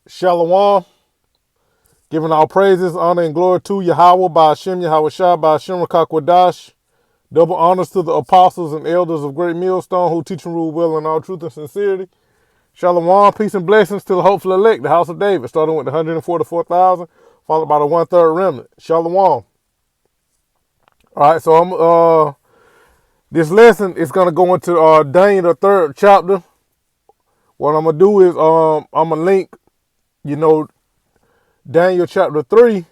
Shalom, giving all praises, honor, and glory to Yahweh, by Hashem, Yahweh Shai, by Hashem, Rakakwadash. Double honors to the apostles and elders of Great Millstone who teach and rule well in all truth and sincerity. Shalom, peace and blessings to the hopeful elect, the house of David, starting with the 144,000, followed by the 1/3 remnant. Shalom. All right, so this lesson is going to go into Daniel, the 3rd chapter. What I'm going to do is I'm going to link, Daniel chapter 3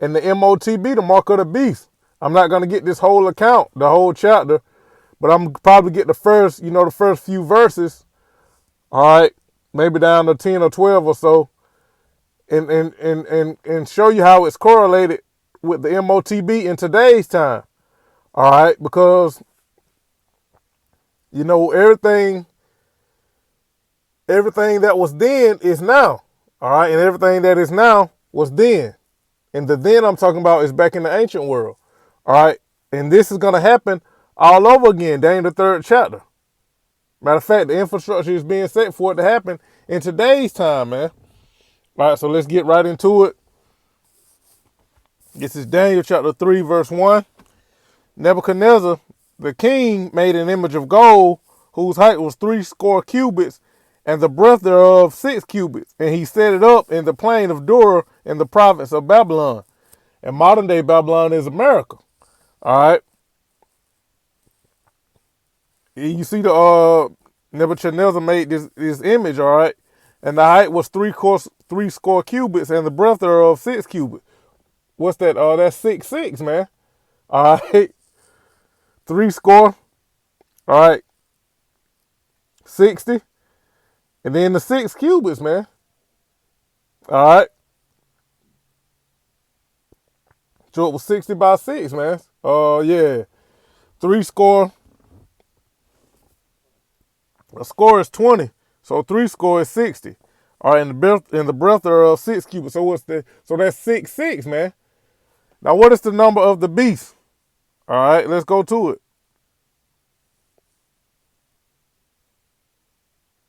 and the MOTB, the mark of the beast. I'm not going to get this whole account, the whole chapter, but I'm probably get the first few verses, all right, maybe down to 10 or 12 or so, and show you how it's correlated with the MOTB in today's time, all right, because, everything that was then is now, all right, and everything that is now was then. And the then I'm talking about is back in the ancient world. All right. And this is going to happen all over again, Daniel the 3rd chapter. Matter of fact, the infrastructure is being set for it to happen in today's time, man. All right, so let's get right into it. This is Daniel chapter 3, verse 1. Nebuchadnezzar, the king, made an image of gold whose height was 60 cubits and the breadth thereof 6 cubits. And he set it up in the plain of Dura in the province of Babylon. And modern day Babylon is America. All right. You see the Nebuchadnezzar made this image, all right. And the height was 60 cubits and the breadth thereof 6 cubits. What's that? That's 6, man. All right. 60. All right. 60. And then the 6 cubits, man. All right. So it was 60 by 6, man. Yeah. 60. A score is 20. So 60 is 60. All right, and the breadth thereof 6 cubits. So that's 6, man. Now what is the number of the beast? All right, let's go to it.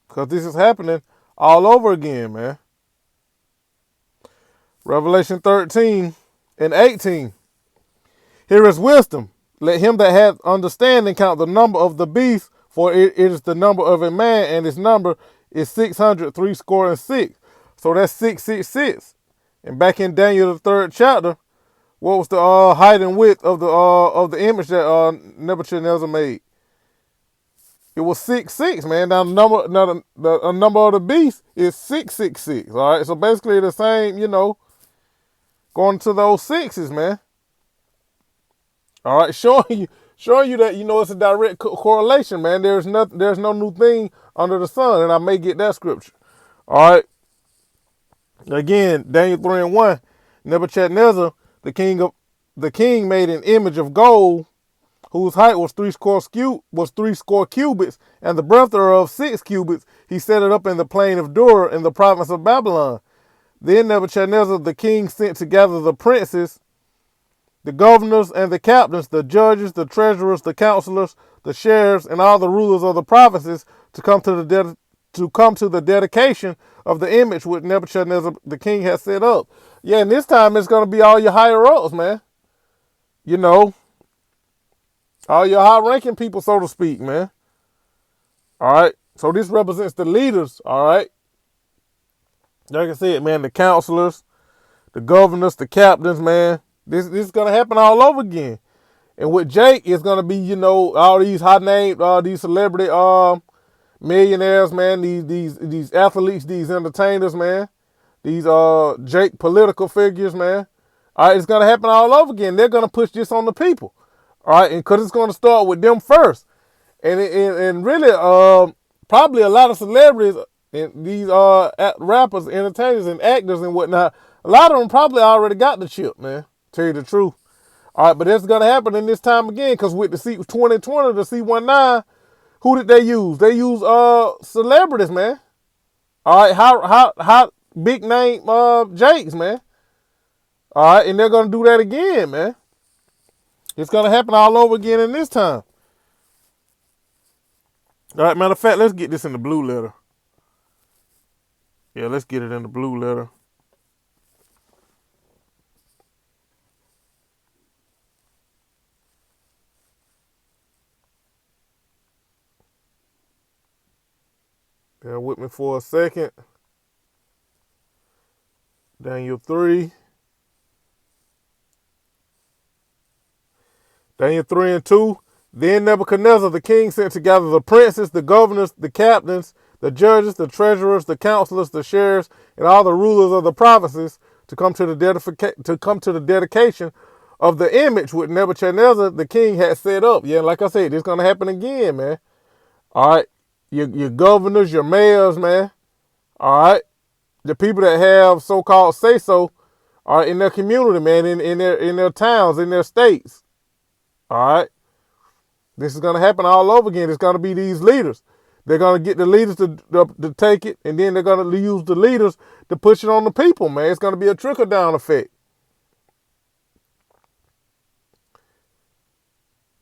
Because this is happening all over again, man. Revelation 13 and 18. Here is wisdom. Let him that hath understanding count the number of the beast, for it is the number of a man, and his number is 666. So that's 666. And back in Daniel the 3rd chapter, what was the height and width of the image that Nebuchadnezzar made? It was 6, man. Now the number of the beast is 666. All right, so basically the same, going to those 6s, man. All right, showing you that it's a direct correlation, man. There's no new thing under the sun, and I may get that scripture. All right. Again, Daniel 3 and 1. Nebuchadnezzar, the king made an image of gold, whose height was 60 cubits, and the breadth thereof 6 cubits. He set it up in the plain of Dura in the province of Babylon. Then Nebuchadnezzar the king sent together the princes, the governors and the captains, the judges, the treasurers, the counselors, the sheriffs, and all the rulers of the provinces to come to the dedication of the image which Nebuchadnezzar the king had set up. Yeah, and this time it's going to be all your higher ups, man. All your high-ranking people, so to speak, man. All right. So this represents the leaders, all right. Like I said, man, the counselors, the governors, the captains, man. This is going to happen all over again. And with Jake, it's going to be, all these high-named, these celebrity millionaires, man, these athletes, these entertainers, man. These Jake political figures, man. All right, it's going to happen all over again. They're going to push this on the people. All right, and because it's going to start with them first. And really, probably a lot of celebrities and these rappers, entertainers, and actors and whatnot, a lot of them probably already got the chip, man. Tell you the truth. All right, but that's going to happen in this time again, because with the 2020, the C19, who did they use? They use celebrities, man. All right, how big name Jakes, man. All right, and they're going to do that again, man. It's going to happen all over again in this time. All right, matter of fact, let's get this in the blue letter. Yeah, let's get it in the blue letter. Bear with me for a second. Daniel 3. Daniel 3 and 2. Then Nebuchadnezzar the king sent together the princes, the governors, the captains, the judges, the treasurers, the counselors, the sheriffs, and all the rulers of the provinces to come to the dedication of the image which Nebuchadnezzar the king had set up. Yeah, like I said, it's gonna happen again, man. All right, your governors, your mayors, man. All right, the people that have so-called say-so are in their community, man, in their towns, in their states. All right. This is going to happen all over again. It's going to be these leaders. They're going to get the leaders to take it, and then they're going to use the leaders to push it on the people, man. It's going to be a trickle-down effect.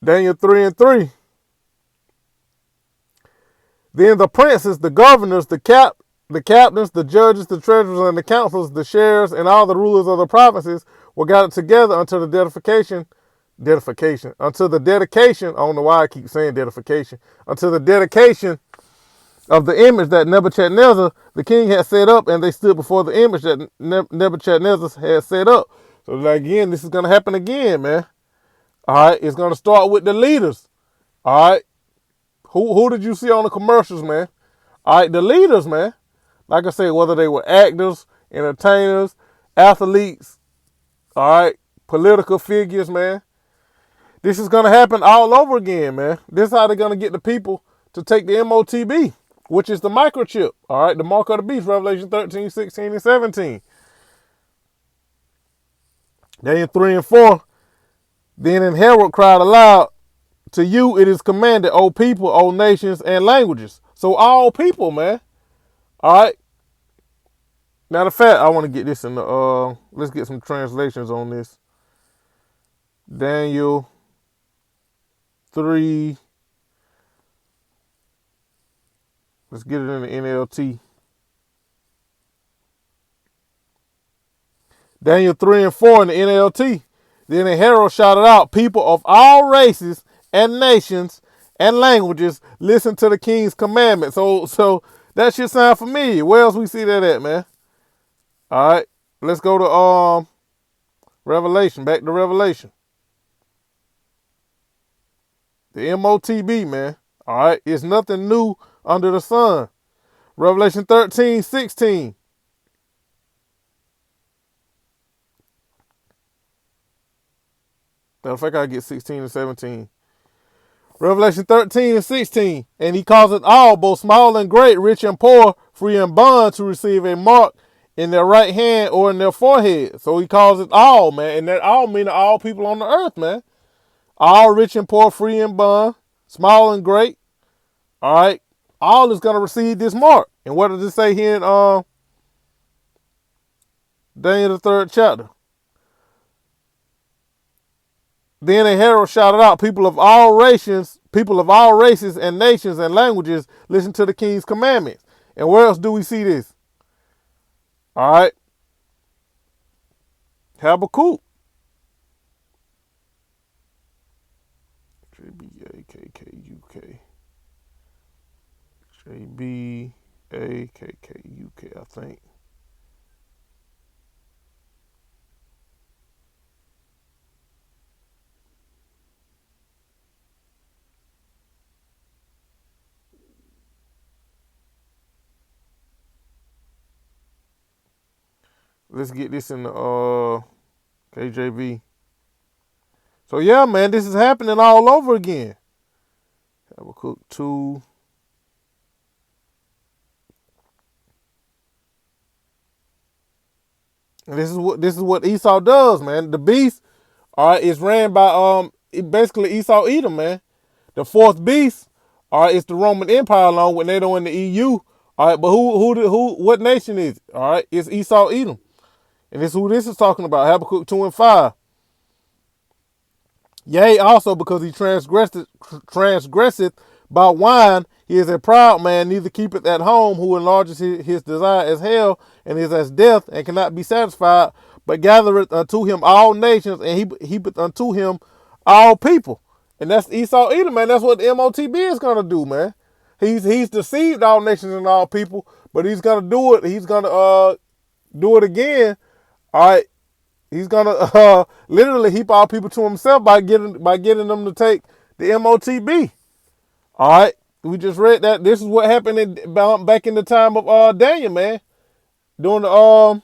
Daniel 3 and 3. Then the princes, the governors, the captains, the judges, the treasurers, and the councils, the sheriffs, and all the rulers of the provinces were gathered together until the dedication, until the dedication, I don't know why I keep saying dedication, until the dedication of the image that Nebuchadnezzar, the king, had set up, and they stood before the image that Nebuchadnezzar had set up. So again, this is going to happen again, man. All right, it's going to start with the leaders. All right, who did you see on the commercials, man? All right, the leaders, man. Like I said, whether they were actors, entertainers, athletes, all right, political figures, man. This is going to happen all over again, man. This is how they're going to get the people to take the MOTB, which is the microchip, all right, the mark of the beast, Revelation 13, 16, and 17. Daniel 3 and 4. Then an herald cried aloud, to you it is commanded, O people, O nations, and languages. So all people, man. All right. Matter of fact, I want to get this in the, let's get some translations on this. Daniel 3. Let's get it in the NLT. Daniel 3 and 4 in the NLT. Then a herald shouted out, people of all races and nations and languages, listen to the king's commandment. So that should sound familiar. Where else we see that at, man? All right. Let's go to Revelation. Back to Revelation. The MOTB, man. All right. It's nothing new under the sun. Revelation 13, 16. Matter of fact, I get 16 and 17. Revelation 13 and 16. And he causeth all, both small and great, rich and poor, free and bond, to receive a mark in their right hand or in their forehead. So he calls it all, man. And that all meaning all people on the earth, man. All rich and poor, free and bond, small and great. All right. All is going to receive this mark. And what does it say here in Daniel the 3rd chapter? Then a herald shouted out, people of all races and nations and languages, listen to the king's commandments. And where else do we see this? All right. Habakkuk. JBAKKUK. JBAKKUK, I think. Let's get this in the KJV. So yeah, man, this is happening all over again. Habakkuk 2. And this is what Esau does, man. The beast, all right, is ran by basically Esau Edom, man. The fourth beast, all right, it's the Roman Empire along with NATO and the EU. All right, but what nation is it? All right, it's Esau Edom. And this is who this is talking about, Habakkuk 2 and 5. Yea, also because he transgresseth by wine, He is a proud man, neither keepeth at home, who enlarges his desire as hell, and is as death, and cannot be satisfied, but gathereth unto him all nations, and he heapeth unto him all people. And that's Esau Edom, man. That's what the MOTB is gonna do, man. He's deceived all nations and all people, but he's gonna do it. He's gonna do it again. All right. He's gonna literally heap all people to himself by getting them to take the MOTB. All right. We just read that. This is what happened back in the time of Daniel, man. During the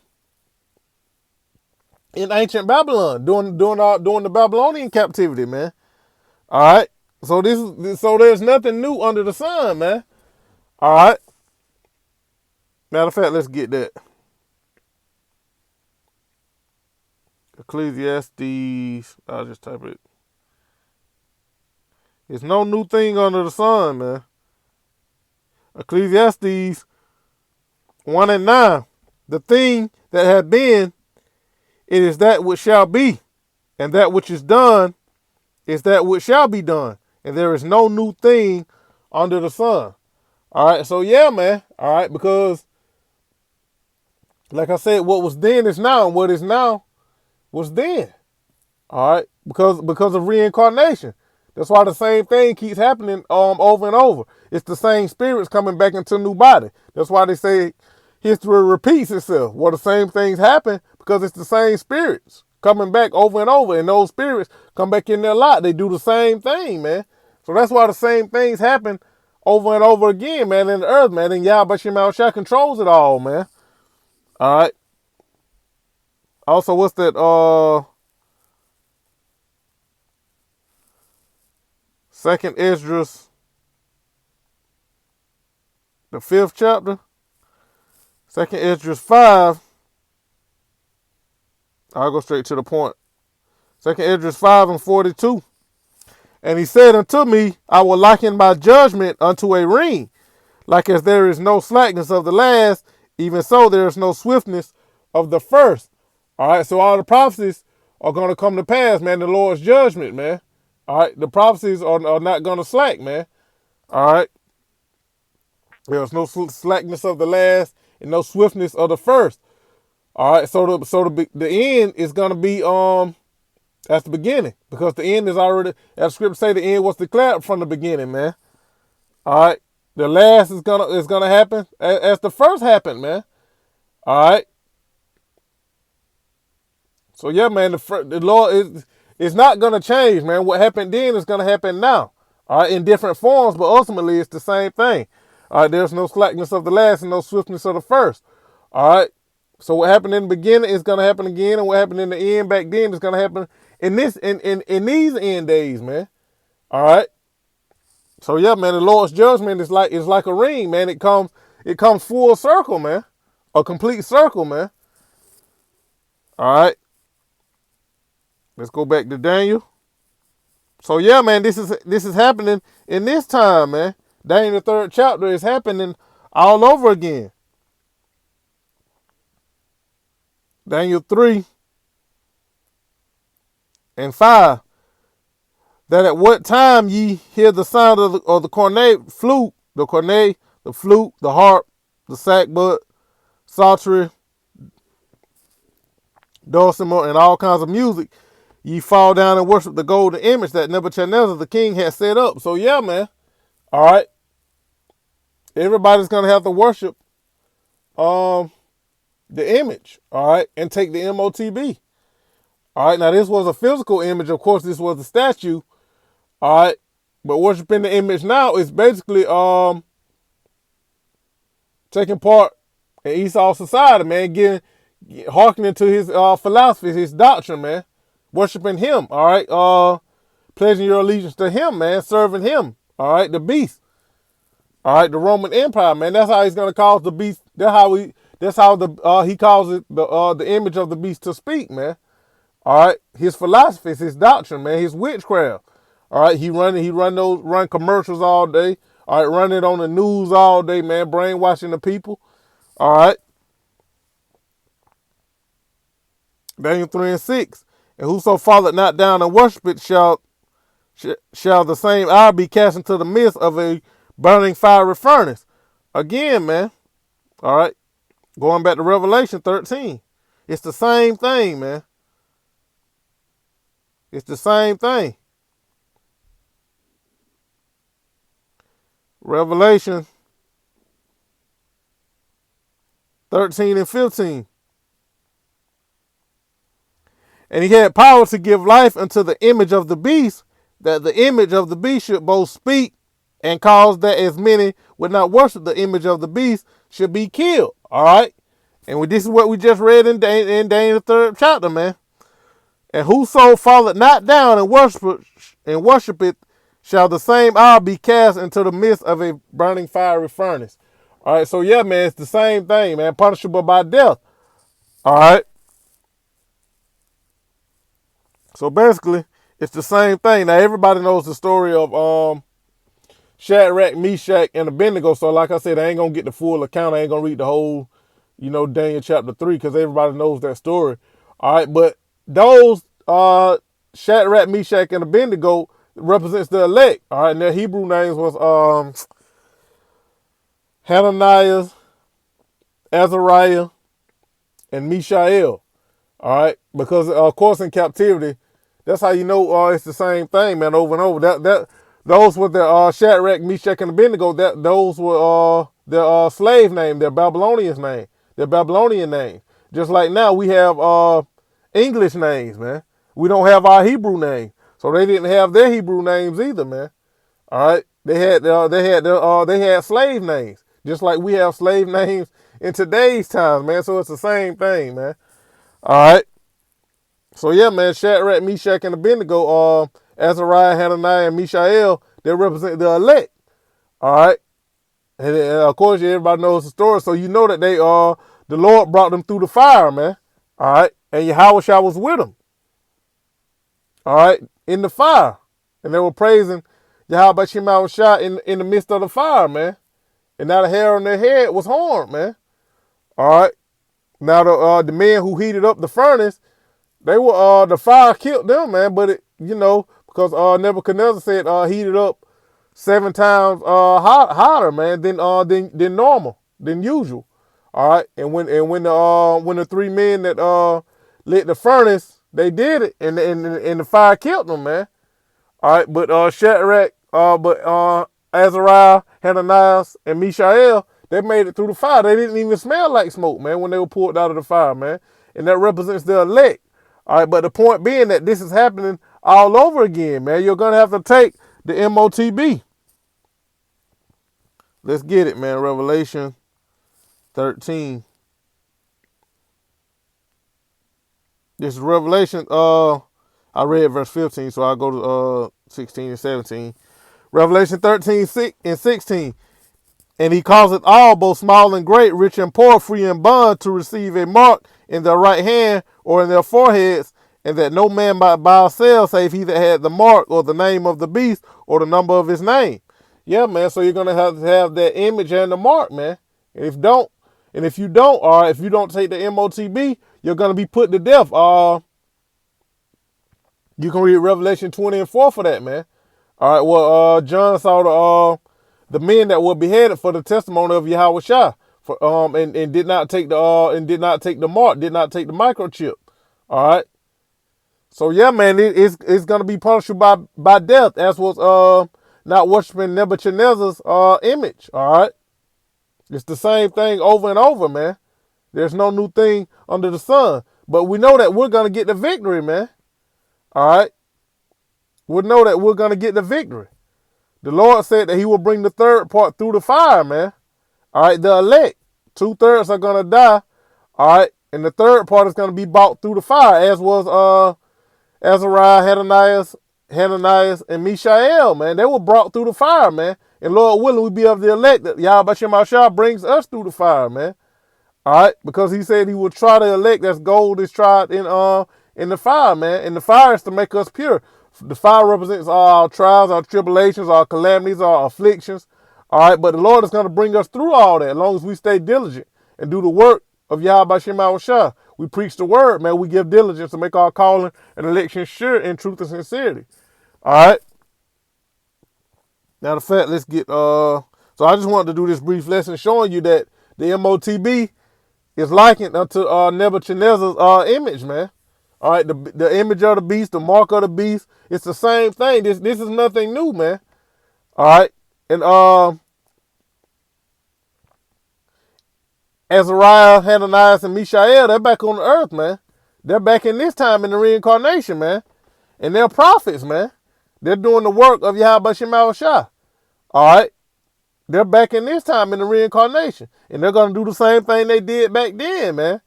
in ancient Babylon, during the Babylonian captivity, man. All right. So there's nothing new under the sun, man. All right. Matter of fact, let's get that. Ecclesiastes. I'll just type it. It's no new thing under the sun, man. Ecclesiastes 1:9. The thing that had been, it is that which shall be, and that which is done is that which shall be done. And there is no new thing under the sun. All right, so yeah, man. All right, because like I said, what was then is now, and what is now was then. All right, because of reincarnation. That's why the same thing keeps happening over and over. It's the same spirits coming back into a new body. That's why they say history repeats itself. Well, the same things happen because it's the same spirits coming back over and over, and those spirits come back in there a lot. They do the same thing, man. So that's why the same things happen over and over again, man, in the earth, man. And Yahweh Shemel Shah controls it all, man. All right. Also, what's that? Second Esdras, the 5th chapter. Second Esdras 5. I'll go straight to the point. Second Esdras 5:42. And he said unto me, I will liken my judgment unto a ring. Like as there is no slackness of the last, even so there is no swiftness of the first. All right, so all the prophecies are going to come to pass, man. The Lord's judgment, man. All right, the prophecies are not going to slack, man. All right. There's no slackness of the last and no swiftness of the first. All right, so the end is going to be that's the beginning, because the end is already, as the scripture say, the end was declared from the beginning, man. All right, the last is gonna happen as the first happened, man. All right. So yeah, man, the Lord is not gonna change, man. What happened then is gonna happen now. All right, in different forms, but ultimately it's the same thing. All right, there's no slackness of the last and no swiftness of the first. All right. So what happened in the beginning is gonna happen again, and what happened in the end back then is gonna happen in these end days, man. All right. So yeah, man, the Lord's judgment is like a ring, man. It comes full circle, man. A complete circle, man. All right. Let's go back to Daniel. So yeah, man, this is happening in this time, man. Daniel, the 3rd chapter, is happening all over again. Daniel 3:5. That at what time ye hear the sound of the cornet, flute, the cornet, the flute, the harp, the sackbut, psaltery, dulcimer, and all kinds of music, ye fall down and worship the golden image that Nebuchadnezzar the king had set up. So yeah, man. All right. Everybody's gonna have to worship the image, all right, and take the MOTB. All right, now this was a physical image. Of course, this was a statue. All right, but worshiping the image now is basically taking part in Esau's society, man, hearkening to his philosophy, his doctrine, man, worshiping him. All right, pledging your allegiance to him, man, serving him. All right, the beast. All right, the Roman Empire, man. That's how he's gonna cause the beast. That's how he calls it the image of the beast to speak, man. All right, his philosophy, his doctrine, man, his witchcraft. All right, he run commercials all day. All right, run it on the news all day, man, brainwashing the people. All right. Daniel 3:6. And whoso falleth not down and worship it shall the same hour be cast into the midst of a burning fiery furnace. Again, man. All right. Going back to Revelation 13. It's the same thing, man. It's the same thing. Revelation 13 and 15. And he had power to give life unto the image of the beast, that the image of the beast should both speak and cause that as many would not worship the image of the beast should be killed. All right. And this is what we just read in Daniel, the 3rd chapter, man. And whoso falleth not down and worshipeth shall the same hour be cast into the midst of a burning fiery furnace. All right. So, yeah, man, it's the same thing, man. Punishable by death. All right. So basically, it's the same thing. Now, everybody knows the story of Shadrach, Meshach, and Abednego. So like I said, I ain't going to get the full account. I ain't going to read the whole, Daniel chapter 3 because everybody knows that story. All right, but those Shadrach, Meshach, and Abednego represents the elect. All right, and their Hebrew names was Hananiah, Azariah, and Mishael. All right, because of course in captivity, that's how you know it's the same thing, man, over and over. Those were the Shadrach, Meshach, and Abednego. Those were their slave name, their Babylonian name. Just like now we have English names, man. We don't have our Hebrew name, so they didn't have their Hebrew names either, man. All right, they had slave names, just like we have slave names in today's times, man. So it's the same thing, man. All right. So yeah, man, Shadrach, Meshach, and Abednego, Azariah, Hananiah, and Mishael, they represent the elect. All right. And of course, everybody knows the story. So you know that the Lord brought them through the fire, man. All right. And Yahweh was with them. All right. In the fire. And they were praising Yahweh in the midst of the fire, man. And now the hair on their head was horned, man. All right. Now the men who heated up the furnace, they were the fire killed them, man. But because Nebuchadnezzar said heated up 7 times hotter, man, than normal, than usual. All right, and when the 3 men that lit the furnace, they did it, and the fire killed them, man. All right, but Shadrach, Azariah, Hananiah, and Mishael, they made it through the fire. They didn't even smell like smoke, man, when they were pulled out of the fire, man. And that represents the elect. All right, but the point being that this is happening all over again, man. You're going to have to take the MOTB. Let's get it, man. Revelation 13. This is Revelation. I read verse 15, so I'll go to 16 and 17. Revelation 13 and 16. And he causeth all, both small and great, rich and poor, free and bond, to receive a mark in their right hand or in their foreheads, and that no man might buy or sell, save he that had the mark or the name of the beast or the number of his name. Yeah, man. So you're gonna have to have that image and the mark, man. And if you don't, or if you don't take the MOTB, you're gonna be put to death. You can read Revelation 20 and 4 for that, man. All right. Well, John saw the men that were beheaded for the testimony of Yahweh Shai, and did not take the mark, did not take the microchip. All right. So yeah, man, it's gonna be punishable by death, as was not worshiping Nebuchadnezzar's image. All right. It's the same thing over and over, man. There's no new thing under the sun. But we know that we're gonna get the victory, man. All right. We know that we're gonna get the victory. The Lord said that he will bring the third part through the fire, man. All right, the elect. 2/3 are going to die. All right, and the third part is going to be brought through the fire, as was Azariah, Hananiah, and Mishael, man. They were brought through the fire, man. And Lord willing, we be of the elect that Yahweh Shemashah brings us through the fire, man. All right, because he said he will try the elect as gold is tried in the fire, man. And the fire is to make us pure. The fire represents all our trials, our tribulations, our calamities, our afflictions. All right, but the Lord is going to bring us through all that as long as we stay diligent and do the work of Yahweh Shemashah. We preach the word, man. We give diligence to make our calling and election sure in truth and sincerity. All right. Matter of fact, let's get so I just wanted to do this brief lesson showing you that the MOTB is likened unto Nebuchadnezzar's image, man. All right, the image of the beast, the mark of the beast, it's the same thing. This is nothing new, man. All right, and Azariah, Hananiah, and Mishael, they're back on the earth, man. They're back in this time in the reincarnation, man. And they're prophets, man. They're doing the work of Yahweh Shemawah Shah. All right. They're back in this time in the reincarnation. And they're going to do the same thing they did back then, man.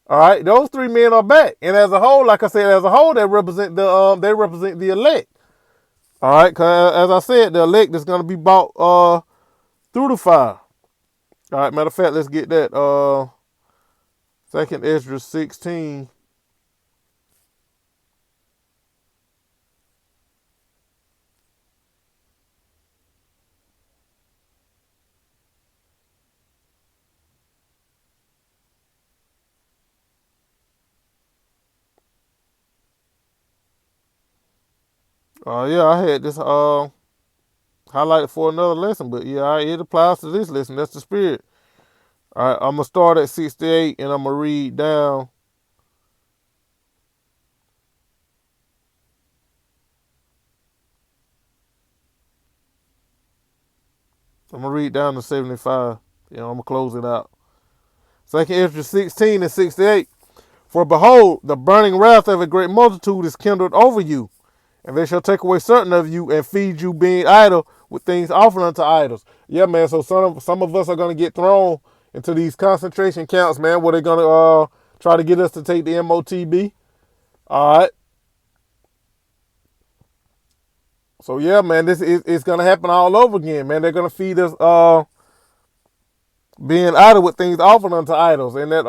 All right. Those three men are back. And as a whole, like I said, as a whole, they represent the elect. All right. Because as I said, the elect is going to be bought through the fire. All right. Matter of fact, let's get that. 2nd Ezra 16. Yeah, I had this highlighted for another lesson, but yeah, it applies to this lesson. That's the spirit. All right, I'm gonna start at 68 and I'm gonna read down. I'm gonna read down to 75. I'm gonna close it out. 2nd Ezra 16 and 68. For behold, the burning wrath of a great multitude is kindled over you, and they shall take away certain of you and feed you being idle with things offered unto idols. Yeah, man. So some of us are gonna get thrown into these concentration camps, man, where they're gonna try to get us to take the MOTB. All right. So yeah, man, this is it's gonna happen all over again, man. They're gonna feed us being idle with things offered unto idols, and that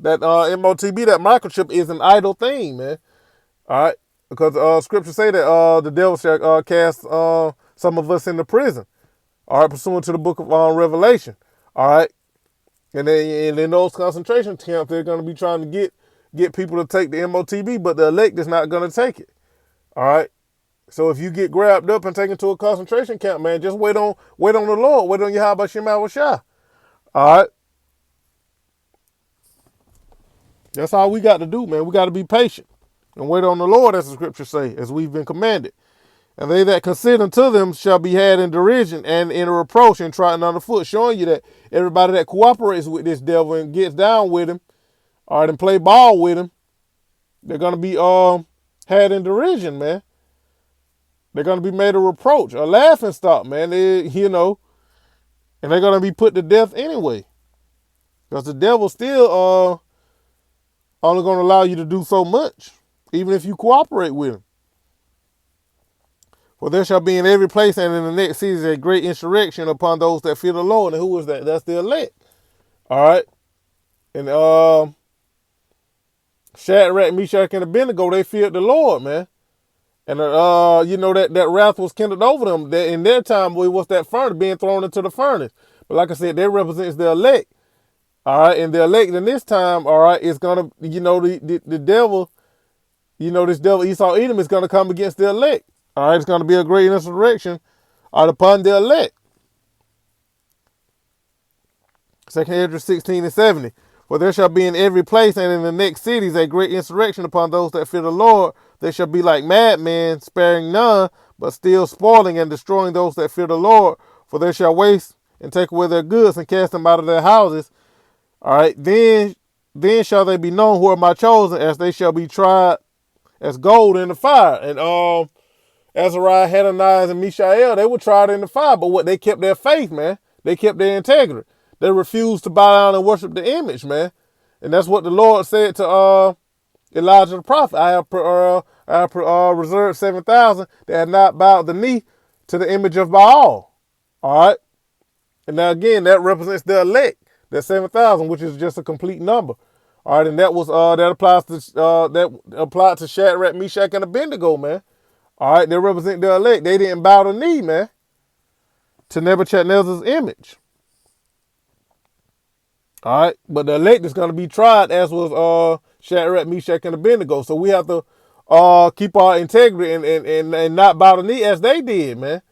MOTB, that microchip, is an idle thing, man. All right, because scripture say that the devil shall cast some of us into prison. All right, pursuant to the book of Revelation. All right, and in those concentration camps, they're gonna be trying to get people to take the MOTB, but the elect is not gonna take it. All right. So if you get grabbed up and taken to a concentration camp, man, just wait on the Lord. Wait on Yahweh Shemawah Shah. All right. That's all we got to do, man. We got to be patient and wait on the Lord, as the scriptures say, as we've been commanded. And they that consider unto them shall be had in derision and in a reproach and trodden underfoot, showing you that everybody that cooperates with this devil and gets down with him, all right, and play ball with him, they're going to be had in derision, man. They're going to be made a reproach, a laughing stock, man. And they're going to be put to death anyway. Because the devil's still only going to allow you to do so much, even if you cooperate with him. For there shall be in every place and in the next cities a great insurrection upon those that fear the Lord. And who is that? That's the elect. All right. And Shadrach, Meshach, and Abednego, they feared the Lord, man. And that wrath was kindled over them. In their time, it was that furnace being thrown into the furnace. But like I said, that represents the elect. All right, and the elect in this time, all right, is gonna, the devil, this devil Esau Edom is gonna come against the elect. All right, it's gonna be a great insurrection upon the elect. 2nd Ezra 16 and 70. For there shall be in every place and in the next cities a great insurrection upon those that fear the Lord. They shall be like madmen, sparing none, but still spoiling and destroying those that fear the Lord. For they shall waste and take away their goods and cast them out of their houses. All right, then shall they be known who are my chosen, as they shall be tried as gold in the fire. And Azariah, Hananiah, and Mishael, they were tried in the fire, but what, they kept their faith, man. They kept their integrity. They refused to bow down and worship the image, man. And that's what the Lord said to Elijah the prophet. I have reserved 7,000 that have not bowed the knee to the image of Baal. All right. And now again, that represents the elect, that 7,000, which is just a complete number. All right, and that was that applied to Shadrach, Meshach, and Abednego, man. All right, they represent the elect. They didn't bow the knee, man, to Nebuchadnezzar's image. All right, but the elect is going to be tried, as was Shadrach, Meshach, and Abednego. So we have to keep our integrity and not bow the knee as they did, man.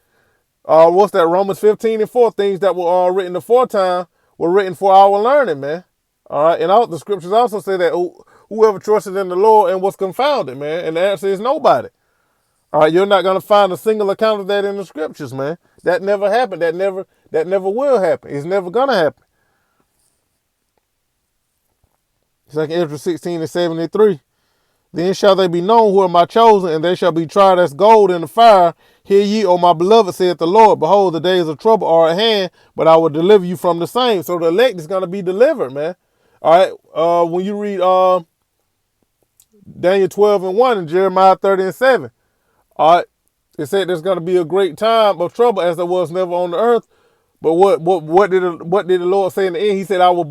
What's that? Romans 15:4. Things that were written aforetime were written for our learning, man. All right. And the scriptures also say that whoever trusted in the Lord and was confounded, man. And the answer is nobody. All right. You're not going to find a single account of that in the scriptures, man. That never happened. That never will happen. It's never going to happen. 2 Ezra 16:73. Then shall they be known who are my chosen, and they shall be tried as gold in the fire. Hear ye, O my beloved, saith the Lord. Behold, the days of trouble are at hand, but I will deliver you from the same. So the elect is going to be delivered, man. All right. When you read Daniel 12:1 and Jeremiah 30:7, all right, it said there's going to be a great time of trouble as there was never on the earth. But what did the Lord say in the end? He said, I will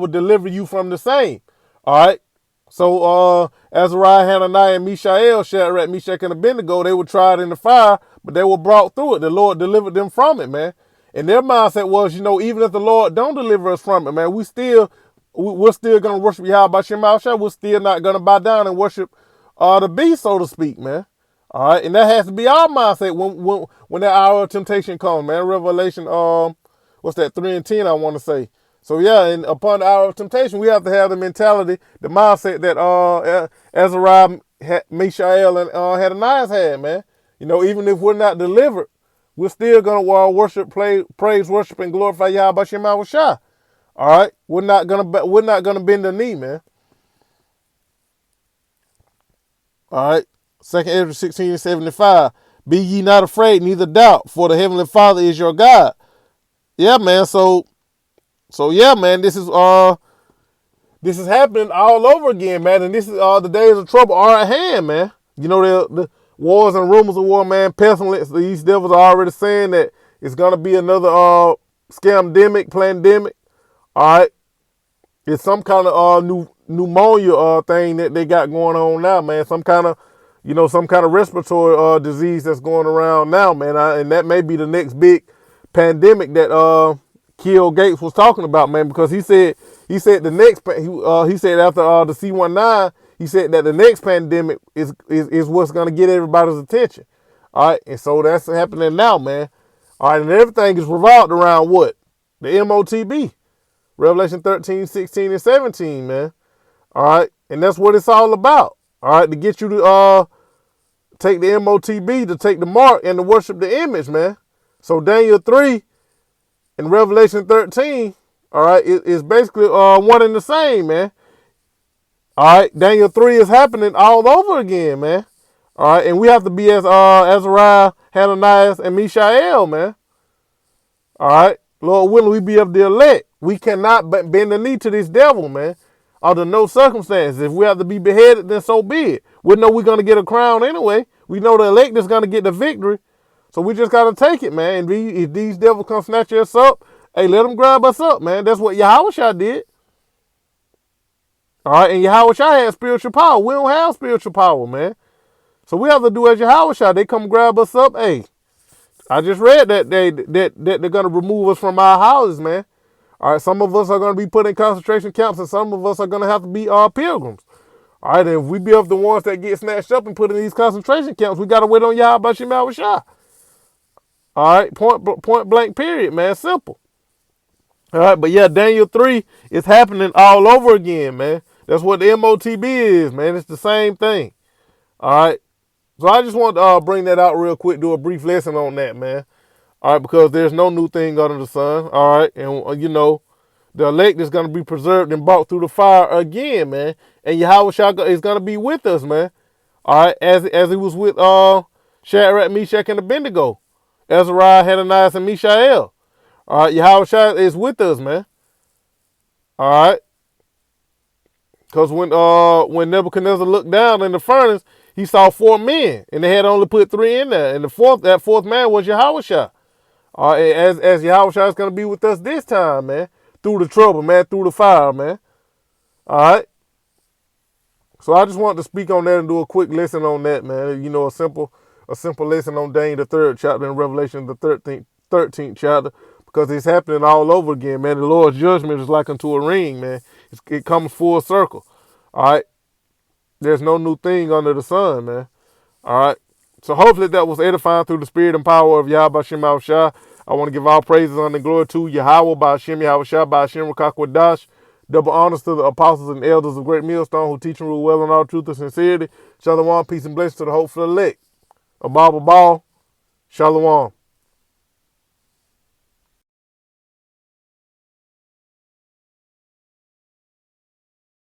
deliver you from the same. All right. So Azariah, Hananiah, and Mishael, Shadrach, Meshach, and Abednego, they were tried in the fire, but they were brought through it. The Lord delivered them from it, man. And their mindset was, even if the Lord don't deliver us from it, man, we're still gonna worship Yahweh Shem Shah. We're still not gonna bow down and worship the beast, so to speak, man. All right, and that has to be our mindset when that hour of temptation comes, man. Revelation, what's that, 3:10, I want to say. So yeah, and upon the hour of temptation, we have to have the mentality, the mindset that Azariah, Mishael, and Hananiah had, man. Even if we're not delivered, we're still gonna worship, praise, worship, and glorify Yahweh Shem Shah. All right, we're not gonna bend the knee, man. All right, 2 Ezra 16:75. Be ye not afraid, neither doubt, for the heavenly Father is your God. Yeah, man. So yeah, man, this is happening all over again, man. And this is the days of trouble are at hand, man. The wars and rumors of war, man, pestilence. These devils are already saying that it's gonna be another scamdemic, pandemic. All right, it's some kind of pneumonia thing that they got going on now, man. Some kind of respiratory disease that's going around now, man. And that may be the next big pandemic that Kill Gates was talking about, man, because he said the next he said after the C-19, he said that the next pandemic is what's gonna get everybody's attention. All right, and so that's happening now, man. All right, and everything is revolved around what? The MOTB, Revelation 13, 16, and 17, man. All right, and that's what it's all about. All right, to get you to take the MOTB, to take the mark, and to worship the image, man. So Daniel 3 and Revelation 13, all right, is basically one and the same, man. All right, Daniel 3 is happening all over again, man. All right, and we have to be as Azariah, Hananiah, and Mishael, man. All right, Lord willing, we be of the elect. We cannot bend the knee to this devil, man. Under no circumstances. If we have to be beheaded, then so be it. We know we're going to get a crown anyway. We know the elect is going to get the victory. So we just got to take it, man. And if these devils come snatch us up, hey, let them grab us up, man. That's what Yahweh did. All right, and Yahweh had spiritual power. We don't have spiritual power, man. So we have to do as Yahweh. They come grab us up. Hey, I just read that they're going to remove us from our houses, man. All right, some of us are going to be put in concentration camps, and some of us are going to have to be pilgrims. All right, and if we be of the ones that get snatched up and put in these concentration camps, we got to wait on Yahweh Shem Shah. All right, point blank period, man, simple. All right, but yeah, Daniel 3 is happening all over again, man. That's what the MOTB is, man. It's the same thing. All right, so I just want to bring that out real quick, do a brief lesson on that, man. All right, because there's no new thing under the sun. All right, and the elect is going to be preserved and brought through the fire again, man. And Yahweh is going to be with us, man. All right, as he was with Shadrach, Meshach, and Abednego, Azariah, Hananiah, and Mishael. All right, Yahweh is with us, man. All right, because when Nebuchadnezzar looked down in the furnace, he saw 4 men, and they had only put 3 in there, and that fourth man was Yahweh. All right, as Yahweh is going to be with us this time, man, through the trouble, man, through the fire, man. All right. So I just wanted to speak on that and do a quick lesson on that, man. A simple lesson on Daniel the 3rd chapter and Revelation the 13th chapter, because it's happening all over again, man. The Lord's judgment is like unto a ring, man. It comes full circle. All right. There's no new thing under the sun, man. All right. So hopefully that was edifying through the spirit and power of Yahweh Shem Shah. I want to give all praises and glory to Yahweh by Hashem Yahweh Shah by Hashem Rakakwadash. Double honors to the apostles and elders of Great Millstone who teach and rule well in all truth and sincerity. Shalom, peace and blessings to the hopeful elect. A Bible ball. Shalom.